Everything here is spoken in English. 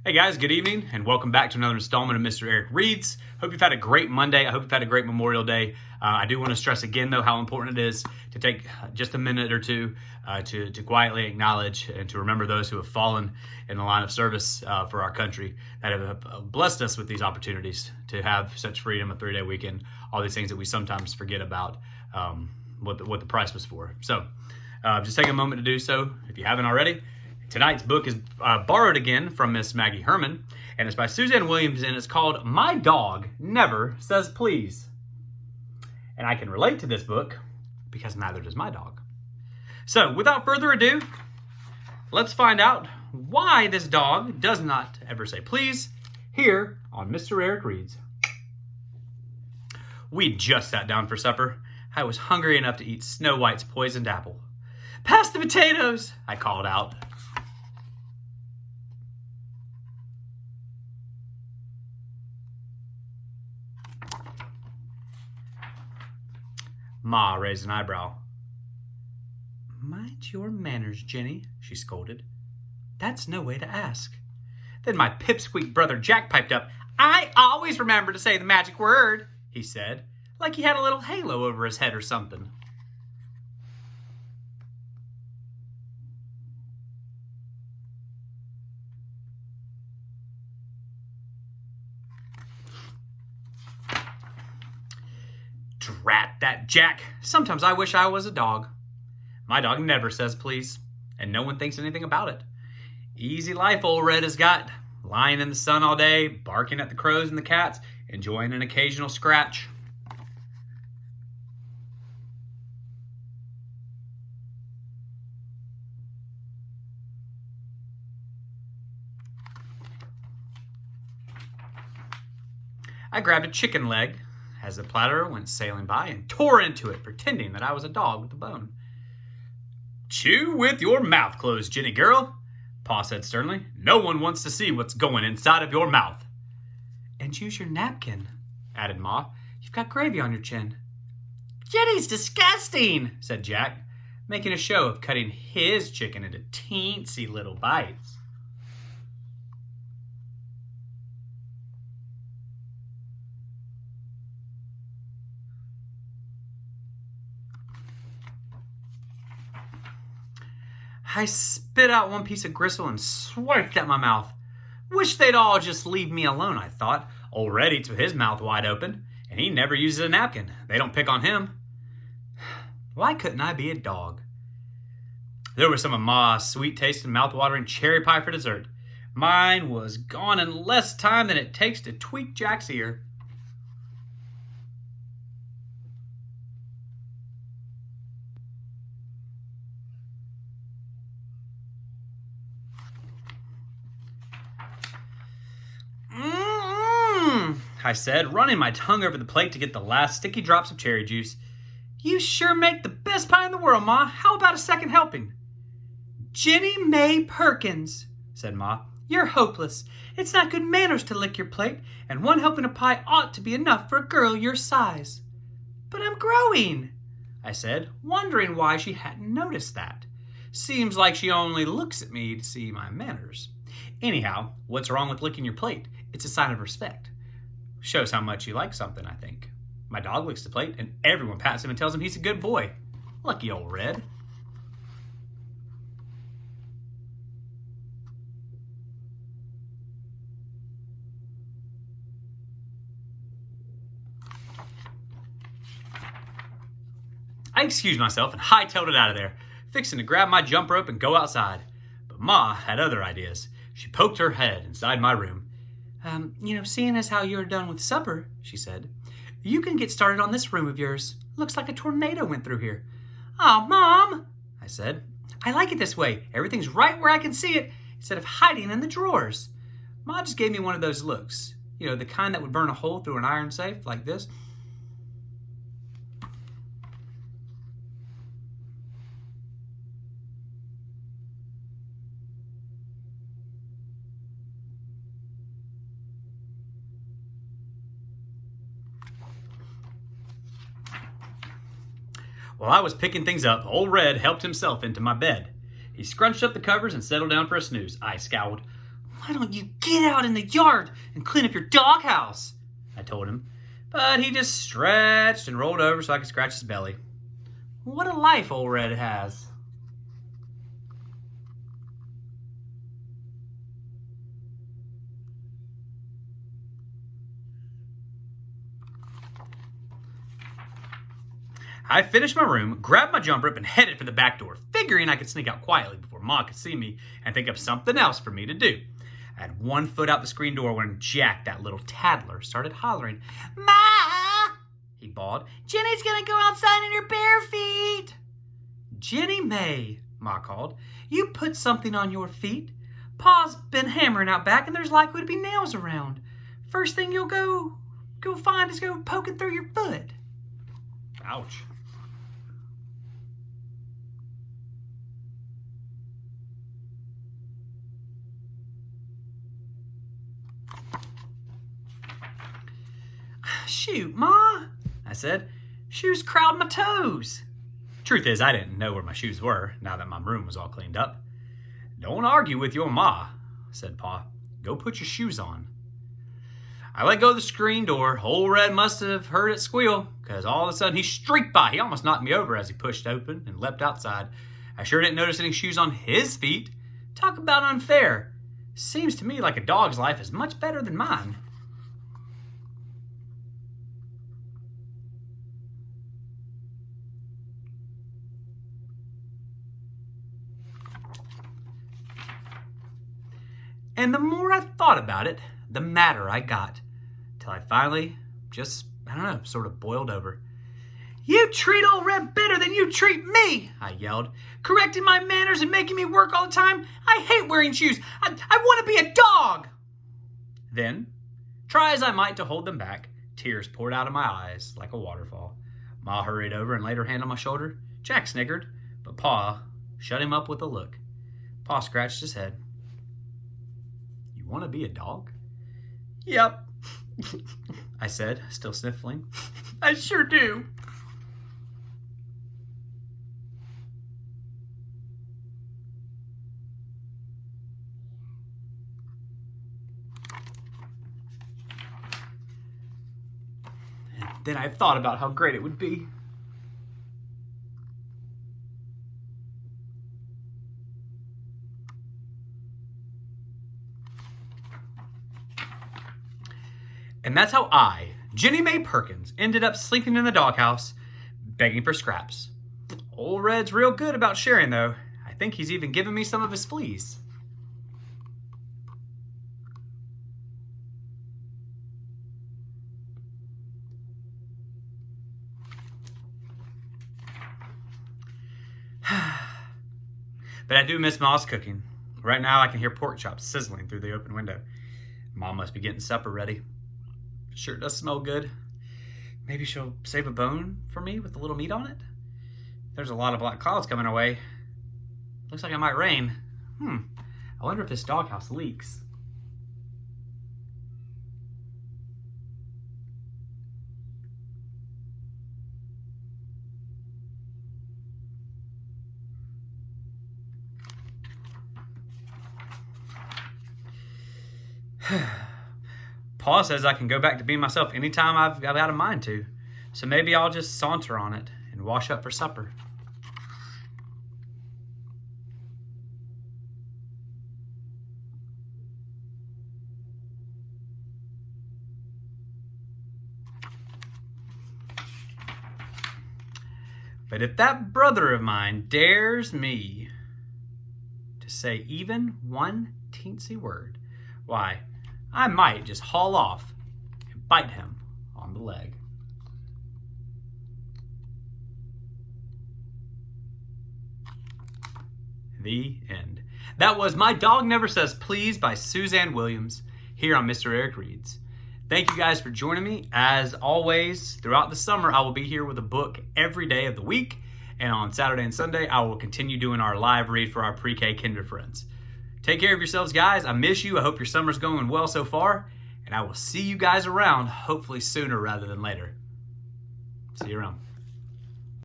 Hey guys, good evening and welcome back to another installment of Mr. Eric Reads. Hope you've had a great Monday. I hope you've had a great Memorial Day. I do want to stress again though how important it is to take just a minute or two to quietly acknowledge and to remember those who have fallen in the line of service for our country that have blessed us with these opportunities to have such freedom, a 3-day weekend, all these things that we sometimes forget about what the price was for. So just take a moment to do so if you haven't already. Tonight's book is borrowed again from Miss Maggie Herman, and it's by Suzanne Williams, and it's called My Dog Never Says Please. And I can relate to this book because neither does my dog. So without further ado, let's find out why this dog does not ever say please here on Mr. Eric Reads. We just sat down for supper. I was hungry enough to eat Snow White's poisoned apple. "Pass the potatoes," I called out. Ma raised an eyebrow. "Mind your manners, Jenny," she scolded. "That's no way to ask." Then my pipsqueak brother Jack piped up. "I always remember to say the magic word," he said, like he had a little halo over his head or something. Drat that Jack. Sometimes I wish I was a dog. My dog never says please, and no one thinks anything about it. Easy life old Red has got, lying in the sun all day, barking at the crows and the cats, enjoying an occasional scratch. I grabbed a chicken leg as the platter went sailing by and tore into it, pretending that I was a dog with a bone. "Chew with your mouth closed, Jenny girl," Pa said sternly. "No one wants to see what's going inside of your mouth." "And use your napkin," added Ma. "You've got gravy on your chin." "Jenny's disgusting," said Jack, making a show of cutting his chicken into teensy little bites. I spit out one piece of gristle and swiped at my mouth. Wish they'd all just leave me alone, I thought. Old Red eats with his mouth wide open, and he never uses a napkin. They don't pick on him. Why couldn't I be a dog? There was some of Ma's sweet-tasting, mouth-watering cherry pie for dessert. Mine was gone in less time than it takes to tweak Jack's ear. I said, running my tongue over the plate to get the last sticky drops of cherry juice. "You sure make the best pie in the world, Ma. How about a second helping?" "Jenny May Perkins," said Ma, "you're hopeless. It's not good manners to lick your plate, and one helping of pie ought to be enough for a girl your size." "But I'm growing," I said, wondering why she hadn't noticed that. Seems like she only looks at me to see my manners. Anyhow, what's wrong with licking your plate? It's a sign of respect. Shows how much you like something, I think. My dog licks the plate, and everyone pats him and tells him he's a good boy. Lucky old Red. I excused myself and hightailed it out of there, fixing to grab my jump rope and go outside. But Ma had other ideas. She poked her head inside my room. Seeing as how you're done with supper," she said, "you can get started on this room of yours. Looks like a tornado went through here." "Oh, Mom," I said, "I like it this way. Everything's right where I can see it, instead of hiding in the drawers." Ma just gave me one of those looks. The kind that would burn a hole through an iron safe, like this. While I was picking things up, old Red helped himself into my bed. He scrunched up the covers and settled down for a snooze. I scowled. "Why don't you get out in the yard and clean up your doghouse?" I told him, but he just stretched and rolled over so I could scratch his belly. What a life old Red has. I finished my room, grabbed my jump rope, and headed for the back door, figuring I could sneak out quietly before Ma could see me and think of something else for me to do. I had one foot out the screen door when Jack, that little tattler, started hollering. "Ma!" he bawled. "Jenny's gonna go outside in her bare feet." "Jenny May," Ma called, "you put something on your feet. Pa's been hammering out back and there's likely to be nails around. First thing you'll go find is go poking through your foot." Ouch. "Shoot, Ma," I said. "Shoes crowd my toes." Truth is, I didn't know where my shoes were now that my room was all cleaned up. "Don't argue with your Ma," said Pa. "Go put your shoes on." I let go of the screen door. Old Red must have heard it squeal, because all of a sudden he streaked by. He almost knocked me over as he pushed open and leapt outside. I sure didn't notice any shoes on his feet. Talk about unfair. Seems to me like a dog's life is much better than mine. And the more I thought about it, the madder I got, till I finally just, sort of boiled over. "You treat old Red better than you treat me," I yelled, "correcting my manners and making me work all the time. I hate wearing shoes. I want to be a dog." Then, try as I might to hold them back, tears poured out of my eyes like a waterfall. Ma hurried over and laid her hand on my shoulder. Jack snickered, but Pa shut him up with a look. Pa scratched his head. "You want to be a dog?" "Yep," I said, still sniffling. "I sure do." And then I thought about how great it would be. And that's how I, Jenny Mae Perkins, ended up sleeping in the doghouse, begging for scraps. Old Red's real good about sharing, though. I think he's even given me some of his fleas. But I do miss Ma's cooking. Right now I can hear pork chops sizzling through the open window. Ma must be getting supper ready. Sure does smell good. Maybe she'll save a bone for me with a little meat on it. There's a lot of black clouds coming our way. Looks like it might rain. I wonder if this doghouse leaks. Pa says I can go back to being myself anytime I've got a mind to. So maybe I'll just saunter on it and wash up for supper. But if that brother of mine dares me to say even one teensy word, why, I might just haul off and bite him on the leg. The end. That was My Dog Never Says Please by Suzanne Williams here on Mr. Eric Reads. Thank you guys for joining me. As always, throughout the summer, I will be here with a book every day of the week. And on Saturday and Sunday, I will continue doing our live read for our pre-K kinder friends. Take care of yourselves, guys. I miss you. I hope your summer's going well so far. And I will see you guys around, hopefully sooner rather than later. See you around.